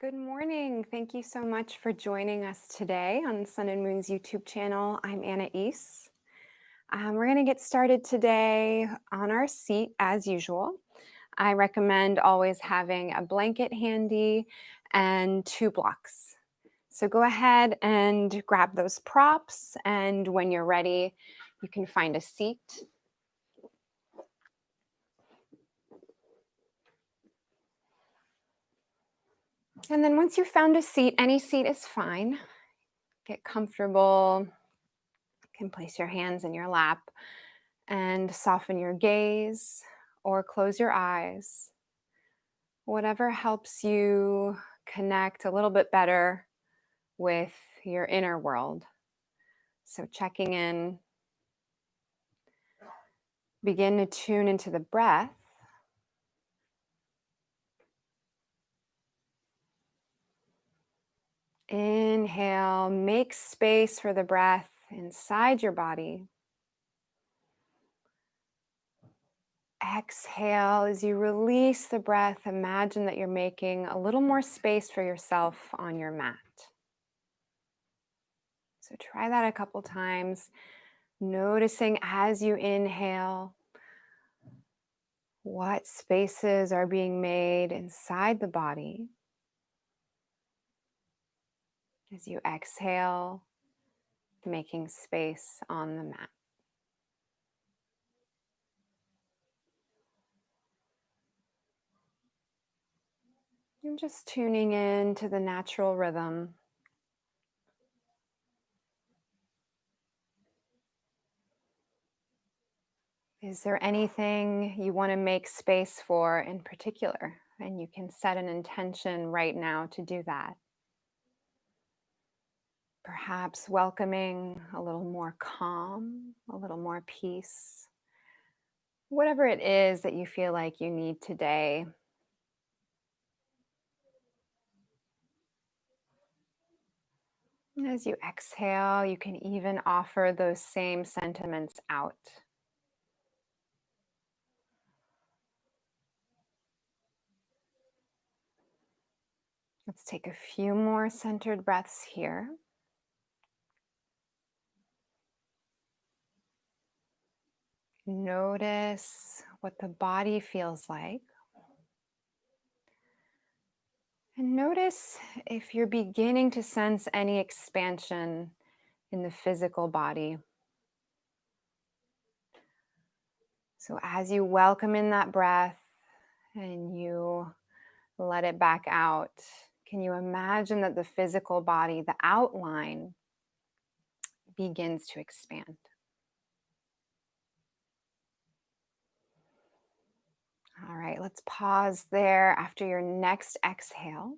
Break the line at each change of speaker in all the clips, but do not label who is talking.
Good morning. Thank you so much for joining us today on Sun and Moon's YouTube channel. I'm Anaïs. We're going to get started today on our seat as usual. I recommend always having a blanket handy and 2 blocks. So go ahead and grab those props, and when you're ready, you can find a seat. And then once you've found a seat, any seat is fine. Get comfortable. You can place your hands in your lap and soften your gaze or close your eyes. Whatever helps you connect a little bit better with your inner world. So checking in, begin to tune into the breath. Inhale, make space for the breath inside your body. Exhale as you release the breath. Imagine that you're making a little more space for yourself on your mat. So try that a couple times, noticing as you inhale what spaces are being made inside the body. As you exhale, making space on the mat. And just tuning in to the natural rhythm. Is there anything you want to make space for in particular? And you can set an intention right now to do that. Perhaps welcoming a little more calm, a little more peace. Whatever it is that you feel like you need today. And as you exhale, you can even offer those same sentiments out. Let's take a few more centered breaths here. Notice what the body feels like. And notice if you're beginning to sense any expansion in the physical body. So as you welcome in that breath and you let it back out, can you imagine that the physical body, the outline, begins to expand? All right, let's pause there after your next exhale.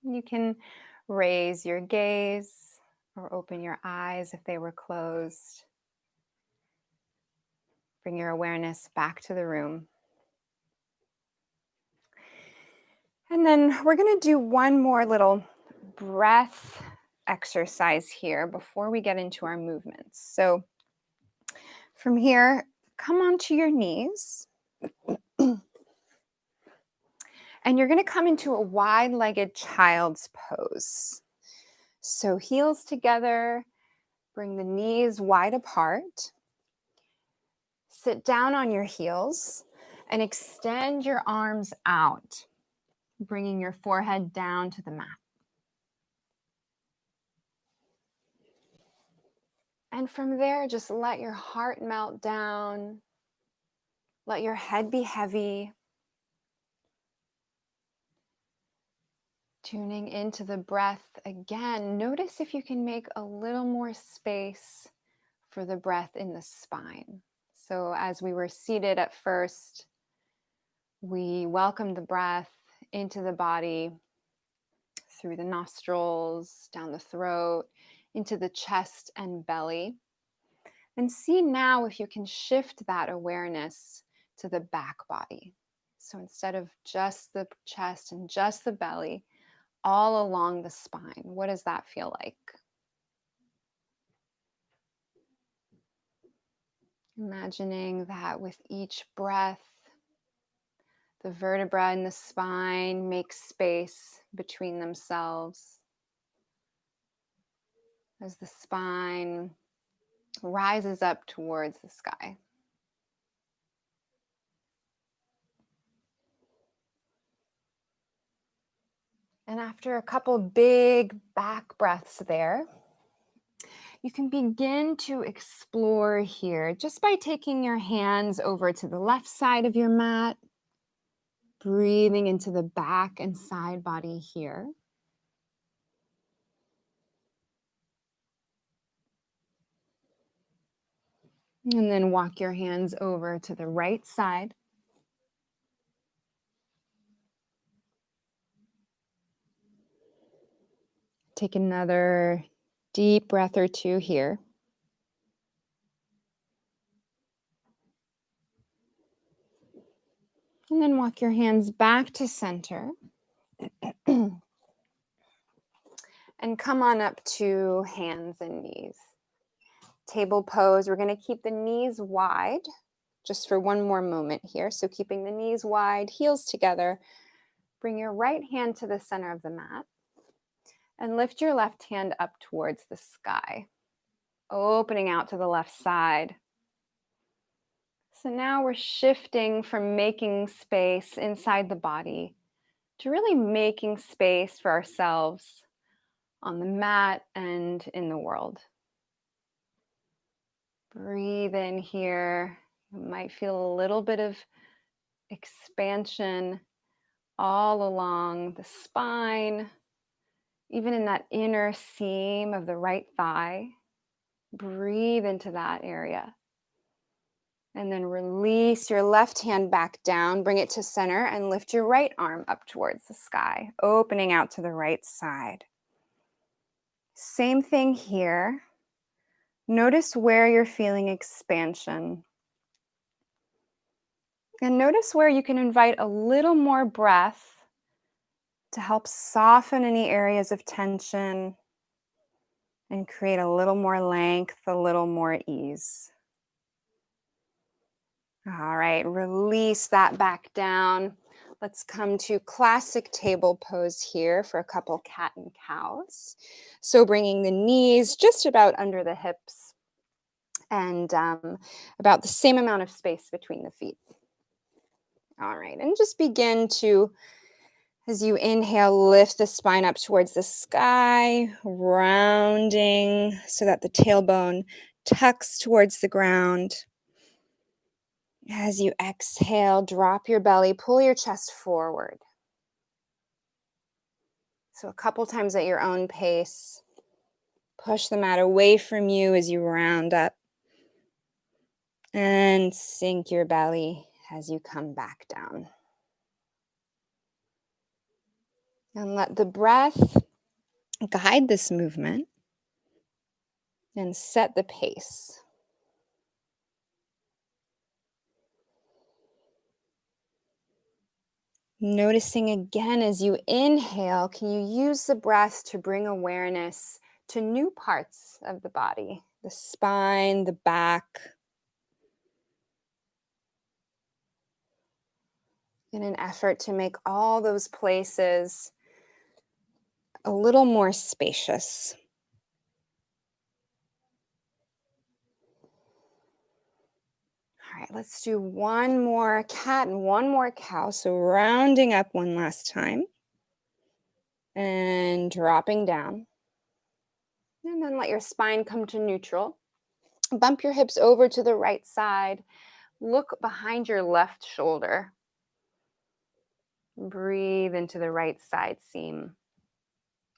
You can raise your gaze or open your eyes if they were closed. Bring your awareness back to the room. And then we're going to do one more little breath exercise here before we get into our movements. So from here, come onto your knees. And you're going to come into a wide-legged child's pose. So heels together, bring the knees wide apart. Sit down on your heels and extend your arms out, bringing your forehead down to the mat. And from there, just let your heart melt down. Let your head be heavy. Tuning into the breath again. Notice if you can make a little more space for the breath in the spine. So as we were seated at first, we welcomed the breath into the body through the nostrils, down the throat, into the chest and belly. And see now if you can shift that awareness to the back body. So instead of just the chest and just the belly, all along the spine. What does that feel like? Imagining that with each breath, The vertebra in the spine make space between themselves as the spine rises up towards the sky. And after a couple big back breaths there, you can begin to explore here just by taking your hands over to the left side of your mat, breathing into the back and side body here. And then walk your hands over to the right side. Take another deep breath or two here. And then walk your hands back to center. And come on up to hands and knees. Table pose, we're going to keep the knees wide just for one more moment here. So keeping the knees wide, heels together. Bring your right hand to the center of the mat and lift your left hand up towards the sky, opening out to the left side. So now we're shifting from making space inside the body to really making space for ourselves on the mat and in the world. Breathe in here. You might feel a little bit of expansion all along the spine, even in that inner seam of the right thigh. Breathe into that area. And then release your left hand back down, bring it to center, and lift your right arm up towards the sky, opening out to the right side. Same thing here. Notice where you're feeling expansion. And notice where you can invite a little more breath to help soften any areas of tension and create a little more length, a little more ease. All right, release that back down. Let's come to classic table pose here for a couple cat and cows. So bringing the knees just about under the hips and about the same amount of space between the feet. All right, and just begin to, as you inhale, lift the spine up towards the sky, rounding so that the tailbone tucks towards the ground. As you exhale, drop your belly, pull your chest forward. So a couple times at your own pace. Push the mat away from you as you round up. And sink your belly as you come back down. And let the breath guide this movement and set the pace. Noticing again as you inhale, can you use the breath to bring awareness to new parts of the body, the spine, the back, in an effort to make all those places a little more spacious. All right, let's do one more cat and one more cow. So rounding up one last time and dropping down. And then let your spine come to neutral. Bump your hips over to the right side. Look behind your left shoulder. Breathe into the right side seam.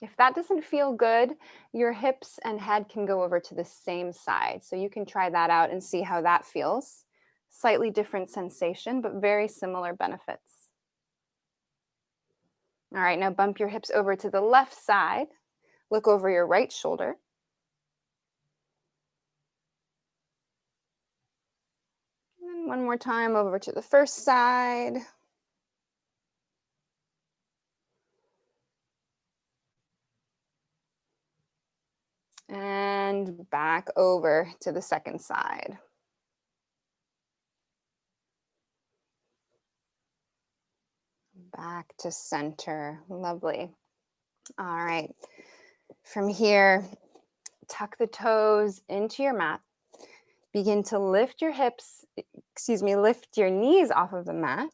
If that doesn't feel good, your hips and head can go over to the same side. So you can try that out and see how that feels. Slightly different sensation, but very similar benefits. All right, now bump your hips over to the left side. Look over your right shoulder. And one more time over to the first side. And back over to the second side. Back to center. Lovely. All right. From here, tuck the toes into your mat. Begin to lift your lift your knees off of the mat,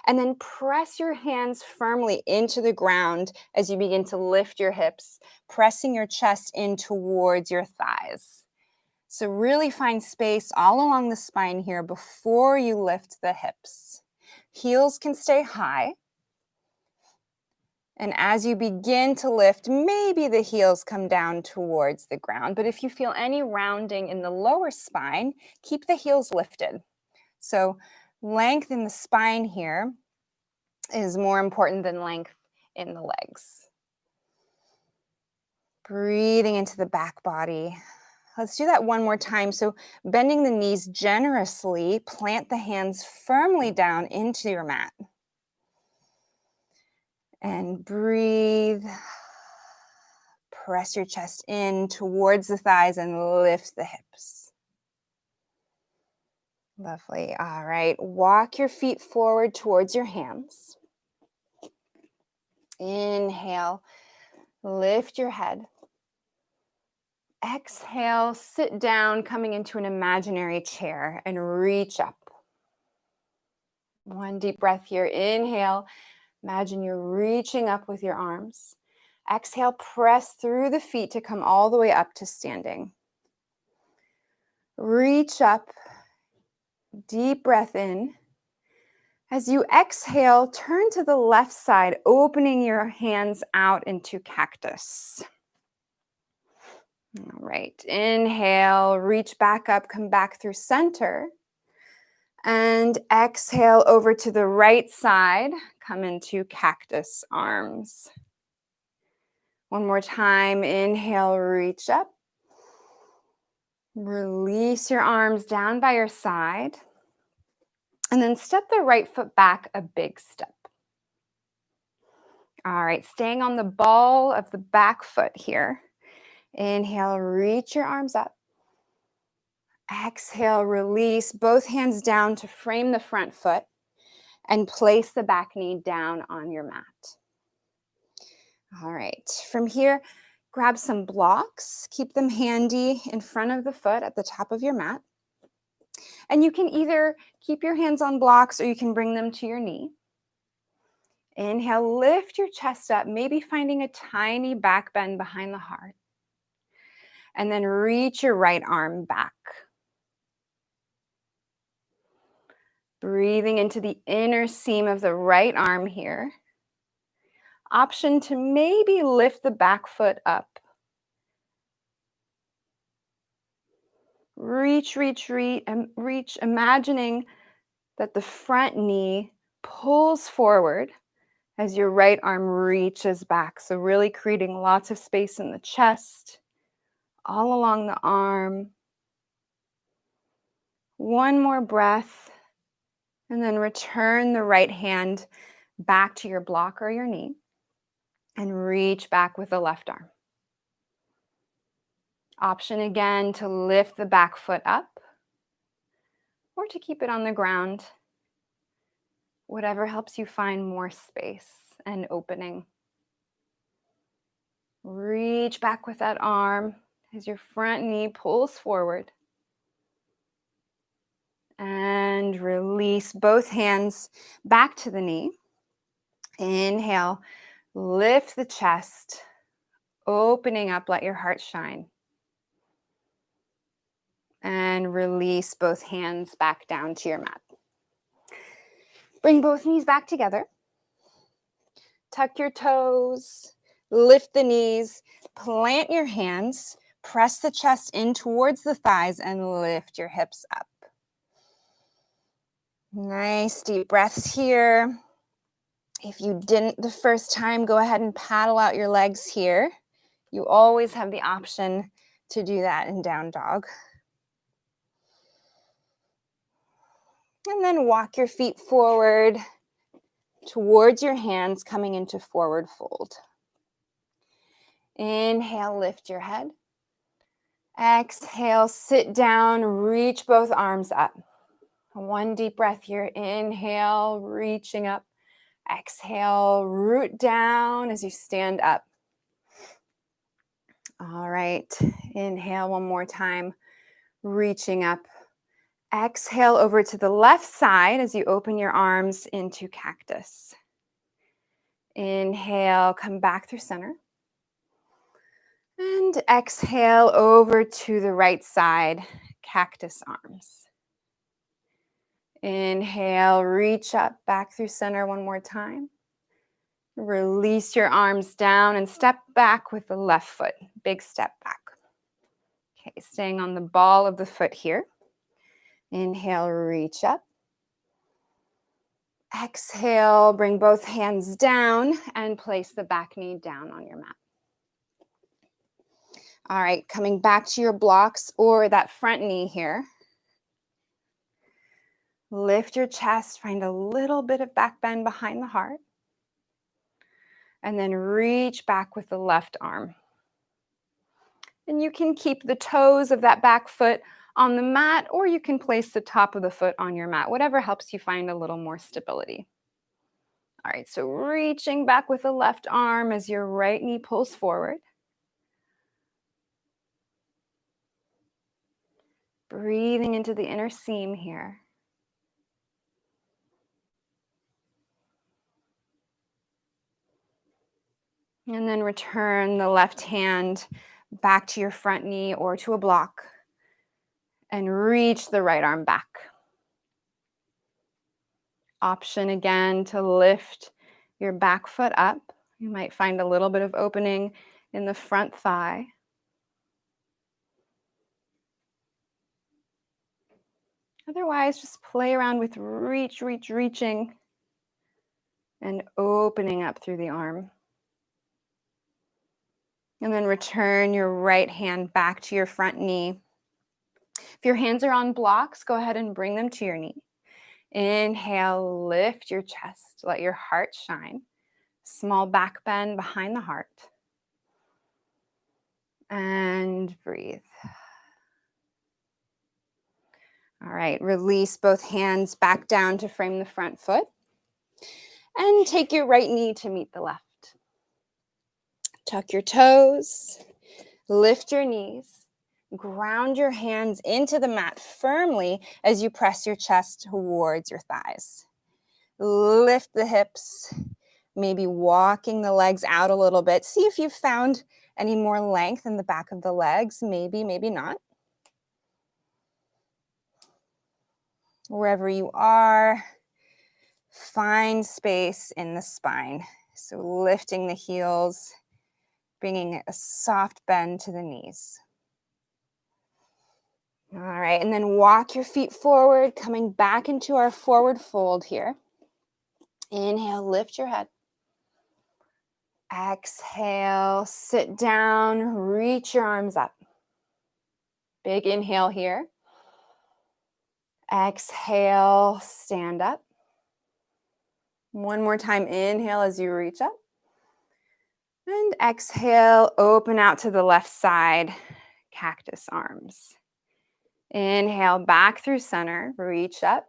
and then press your hands firmly into the ground as you begin to lift your hips, pressing your chest in towards your thighs. So really find space all along the spine here before you lift the hips. Heels can stay high. And as you begin to lift, maybe the heels come down towards the ground. But if you feel any rounding in the lower spine, keep the heels lifted. So length in the spine here is more important than length in the legs. Breathing into the back body. Let's do that one more time. So bending the knees generously, plant the hands firmly down into your mat. And breathe. Press your chest in towards the thighs and lift the hips. Lovely. All right. Walk your feet forward towards your hands. Inhale. Lift your head. Exhale. Sit down, coming into an imaginary chair and reach up. One deep breath here. Inhale. Imagine you're reaching up with your arms. Exhale, press through the feet to come all the way up to standing. Reach up, deep breath in. As you exhale, turn to the left side, opening your hands out into cactus. All right, inhale, reach back up, come back through center. And exhale over to the right side, come into cactus arms. One more time, inhale, reach up. Release your arms down by your side. And then step the right foot back a big step. All right, staying on the ball of the back foot here. Inhale, reach your arms up. Exhale, release both hands down to frame the front foot and place the back knee down on your mat. All right, from here, grab some blocks, keep them handy in front of the foot at the top of your mat. And you can either keep your hands on blocks or you can bring them to your knee. Inhale, lift your chest up, maybe finding a tiny back bend behind the heart. And then reach your right arm back. Breathing into the inner seam of the right arm here. Option to maybe lift the back foot up. Reach, imagining that the front knee pulls forward as your right arm reaches back. So really creating lots of space in the chest, all along the arm. One more breath, and then return the right hand back to your block or your knee. And reach back with the left arm. Option again to lift the back foot up or to keep it on the ground. Whatever helps you find more space and opening. Reach back with that arm as your front knee pulls forward. And release both hands back to the knee. Inhale. Lift the chest, opening up, let your heart shine. And release both hands back down to your mat. Bring both knees back together. Tuck your toes, lift the knees, plant your hands, press the chest in towards the thighs and lift your hips up. Nice deep breaths here. If you didn't the first time, go ahead and paddle out your legs here. You always have the option to do that in down dog. And then walk your feet forward towards your hands, coming into forward fold. Inhale, lift your head. Exhale, sit down, reach both arms up. One deep breath here. Inhale, reaching up. Exhale, root down as you stand up. All right, inhale one more time, reaching up. Exhale over to the left side as you open your arms into cactus. Inhale, come back through center. And exhale over to the right side, cactus arms. Inhale, reach up, back through center one more time. Release your arms down and step back with the left foot. Big step back. Okay, staying on the ball of the foot here. Inhale, reach up. Exhale, bring both hands down and place the back knee down on your mat. All right, coming back to your blocks or that front knee here. Lift your chest, find a little bit of back bend behind the heart. And then reach back with the left arm. And you can keep the toes of that back foot on the mat, or you can place the top of the foot on your mat, whatever helps you find a little more stability. All right, so reaching back with the left arm as your right knee pulls forward. Breathing into the inner seam here. And then return the left hand back to your front knee or to a block. And reach the right arm back. Option again to lift your back foot up. You might find a little bit of opening in the front thigh. Otherwise, just play around with reaching, and opening up through the arm. And then return your right hand back to your front knee. If your hands are on blocks, go ahead and bring them to your knee. Inhale, lift your chest, let your heart shine. Small back bend behind the heart. And breathe. All right, release both hands back down to frame the front foot. And take your right knee to meet the left. Tuck your toes, lift your knees, ground your hands into the mat firmly as you press your chest towards your thighs. Lift the hips, maybe walking the legs out a little bit. See if you've found any more length in the back of the legs, maybe not. Wherever you are, find space in the spine. So lifting the heels, bringing a soft bend to the knees. All right, and then walk your feet forward, coming back into our forward fold here. Inhale, lift your head. Exhale, sit down, reach your arms up. Big inhale here. Exhale, stand up. One more time, inhale as you reach up. And exhale, open out to the left side, cactus arms. Inhale, back through center, reach up.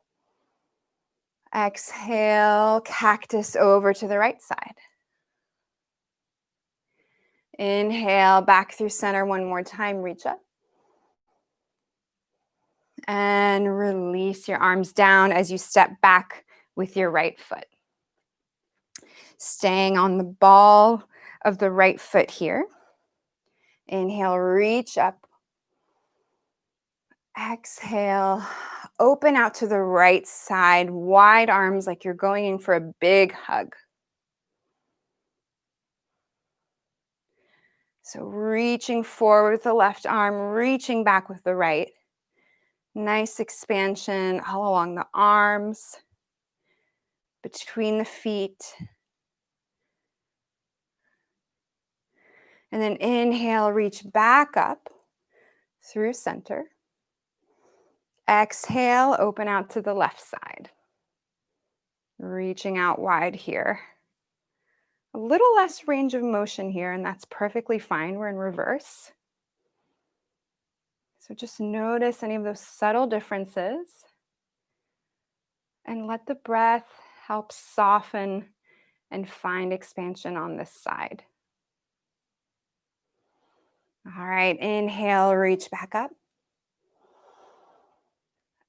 Exhale, cactus over to the right side. Inhale, back through center one more time, reach up. And release your arms down as you step back with your right foot. Staying on the ball of the right foot here. Inhale, reach up. Exhale, open out to the right side, wide arms like you're going in for a big hug. So reaching forward with the left arm, reaching back with the right. Nice expansion all along the arms, between the feet. And then inhale, reach back up through center. Exhale, open out to the left side. Reaching out wide here. A little less range of motion here, and that's perfectly fine. We're in reverse. So just notice any of those subtle differences and let the breath help soften and find expansion on this side. All right, inhale, reach back up.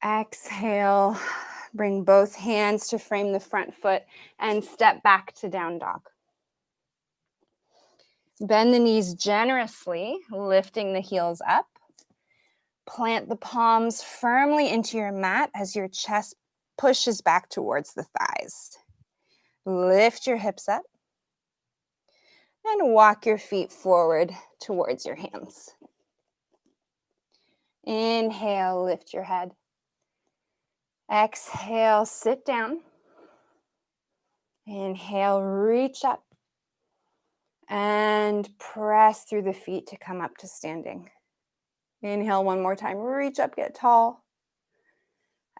Exhale, bring both hands to frame the front foot and step back to down dog. Bend the knees generously, lifting the heels up. Plant the palms firmly into your mat as your chest pushes back towards the thighs. Lift your hips up and walk your feet forward towards your hands. Inhale, lift your head. Exhale, sit down. Inhale, reach up and press through the feet to come up to standing. Inhale one more time, reach up, get tall.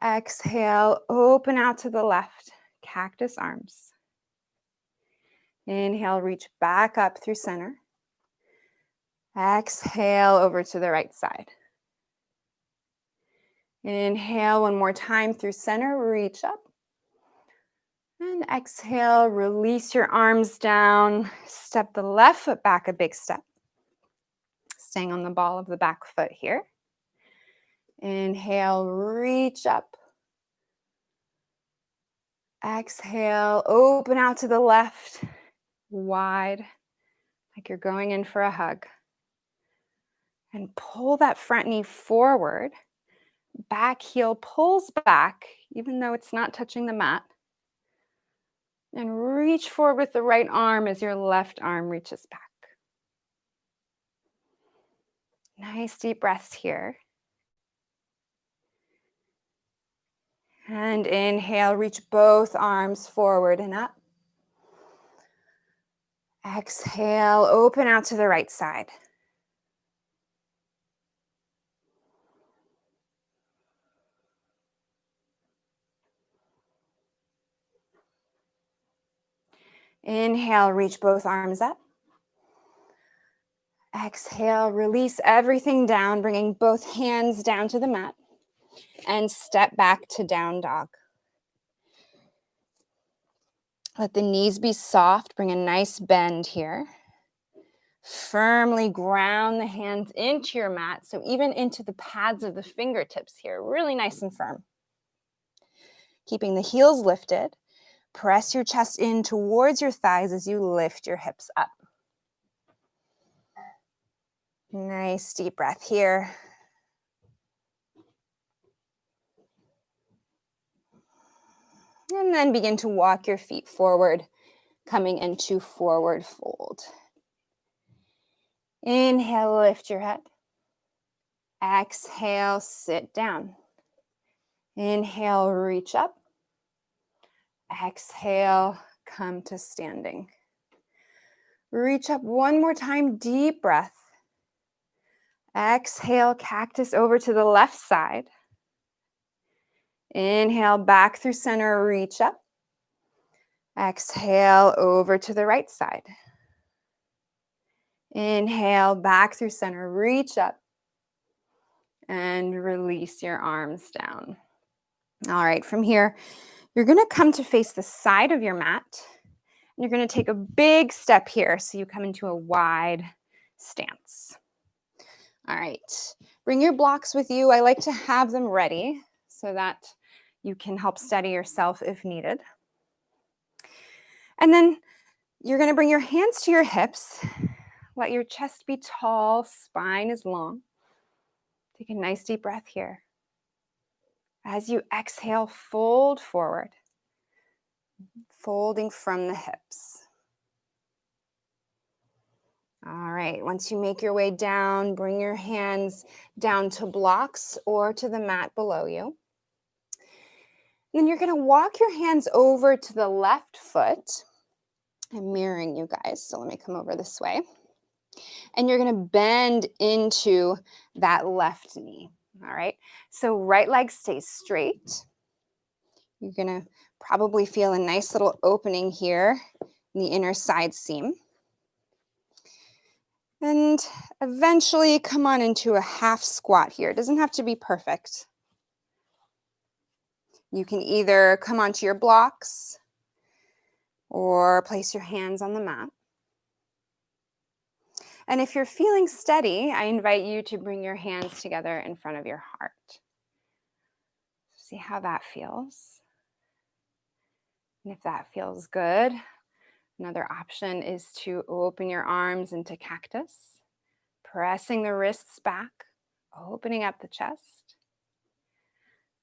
Exhale, open out to the left, cactus arms. Inhale, reach back up through center. Exhale, over to the right side. Inhale one more time through center, reach up. And exhale, release your arms down. Step the left foot back a big step. Staying on the ball of the back foot here. Inhale, reach up. Exhale, open out to the left, wide, like you're going in for a hug. And pull that front knee forward. Back heel pulls back, even though it's not touching the mat. And reach forward with the right arm as your left arm reaches back. Nice deep breaths here. And inhale, reach both arms forward and up. Exhale, open out to the right side. Inhale, reach both arms up. Exhale, release everything down, bringing both hands down to the mat. And step back to down dog. Let the knees be soft. Bring a nice bend here. Firmly ground the hands into your mat, so even into the pads of the fingertips here, really nice and firm. Keeping the heels lifted, press your chest in towards your thighs as you lift your hips up. Nice deep breath here. And then begin to walk your feet forward, coming into forward fold. Inhale, lift your head. Exhale, sit down. Inhale, reach up. Exhale, come to standing. Reach up one more time, deep breath. Exhale, cactus over to the left side. Inhale, back through center, reach up. Exhale, over to the right side. Inhale, back through center, reach up. And release your arms down. All right, from here, you're gonna come to face the side of your mat. And you're gonna take a big step here, so you come into a wide stance. All right, bring your blocks with you. I like to have them ready so that you can help steady yourself if needed. And then you're gonna bring your hands to your hips. Let your chest be tall, spine is long. Take a nice deep breath here. As you exhale, fold forward, folding from the hips. All right, once you make your way down, bring your hands down to blocks or to the mat below you. And then you're gonna walk your hands over to the left foot. I'm mirroring you guys, so let me come over this way. And you're gonna bend into that left knee, all right? So right leg stays straight. You're gonna probably feel a nice little opening here in the inner side seam. And eventually come on into a half squat here. It doesn't have to be perfect. You can either come onto your blocks or place your hands on the mat. And if you're feeling steady, I invite you to bring your hands together in front of your heart. See how that feels. And if that feels good, another option is to open your arms into cactus, pressing the wrists back, opening up the chest,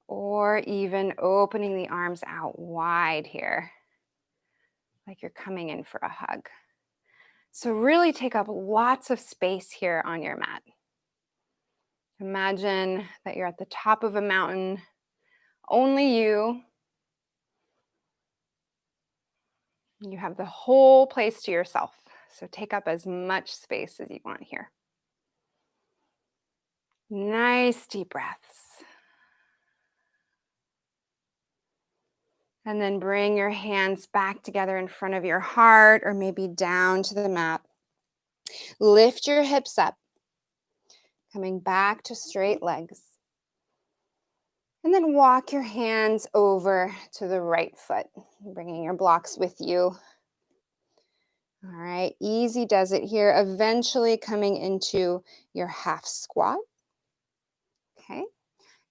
or even opening the arms out wide here, like you're coming in for a hug. So really take up lots of space here on your mat. Imagine that you're at the top of a mountain, only you. You have the whole place to yourself. So take up as much space as you want here. Nice deep breaths. And then bring your hands back together in front of your heart or maybe down to the mat. Lift your hips up, coming back to straight legs. And then walk your hands over to the right foot, bringing your blocks with you. All right, easy does it here. Eventually coming into your half squat. Okay.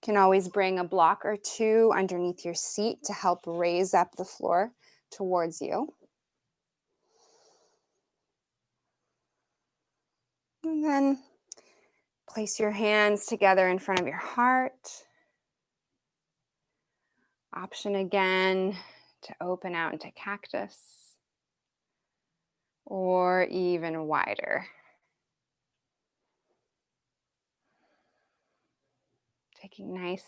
Can always bring a block or two underneath your seat to help raise up the floor towards you. And then place your hands together in front of your heart. Option again to open out into cactus or even wider. Taking nice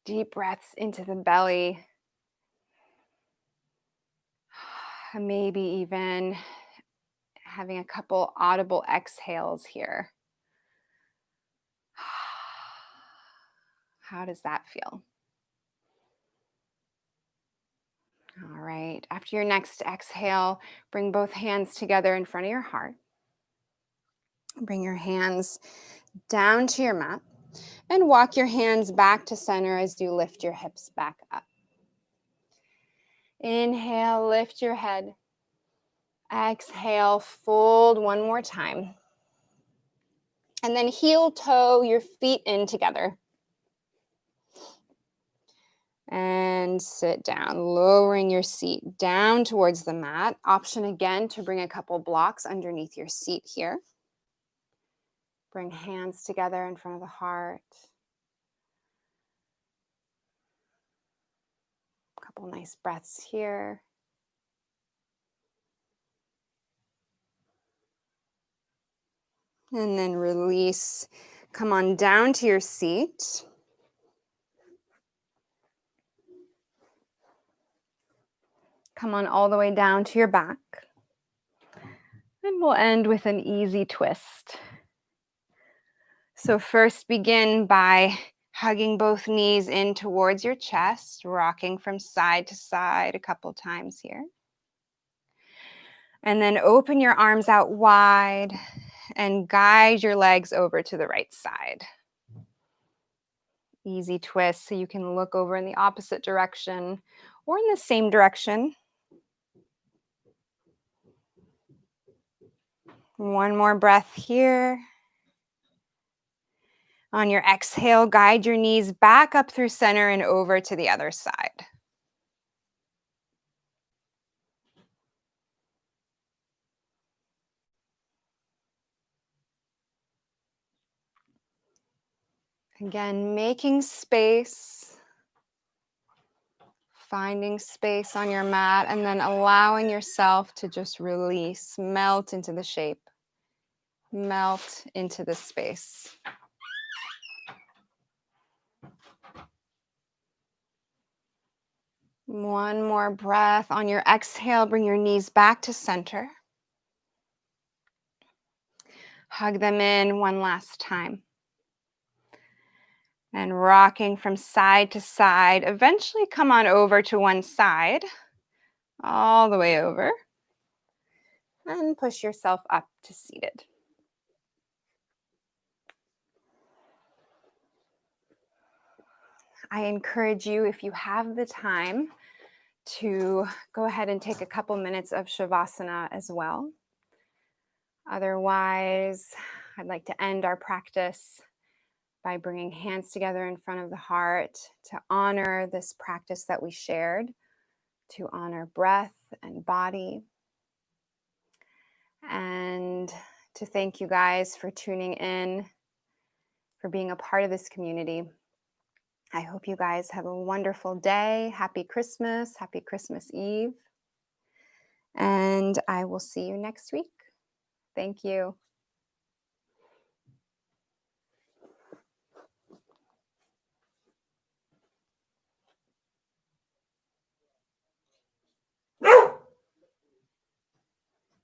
deep breaths into the belly. Maybe even having a couple audible exhales here. How does that feel? All right. After your next exhale, bring both hands together in front of your heart. Bring your hands down to your mat and walk your hands back to center as you lift your hips back up. Inhale, lift your head. Exhale, fold one more time. And then heel toe your feet in together. And sit down, lowering your seat down towards the mat. Option again to bring a couple blocks underneath your seat here. Bring hands together in front of the heart. A couple nice breaths here. And then release. Come on down to your seat. Come on all the way down to your back. And we'll end with an easy twist. So first begin by hugging both knees in towards your chest, rocking from side to side a couple times here. And then open your arms out wide and guide your legs over to the right side. Easy twist so you can look over in the opposite direction or in the same direction. One more breath here. On your exhale, guide your knees back up through center and over to the other side. Again, making space, finding space on your mat, and then allowing yourself to just release, melt into the shape, melt into the space. One more breath. On your exhale, bring your knees back to center. Hug them in one last time. And rocking from side to side. Eventually come on over to one side, all the way over. And push yourself up to seated. I encourage you, if you have the time, to go ahead and take a couple minutes of Shavasana as well. Otherwise, I'd like to end our practice by bringing hands together in front of the heart to honor this practice that we shared, to honor breath and body, and to thank you guys for tuning in, for being a part of this community. I hope you guys have a wonderful day. Happy Christmas Eve. And I will see you next week. Thank you.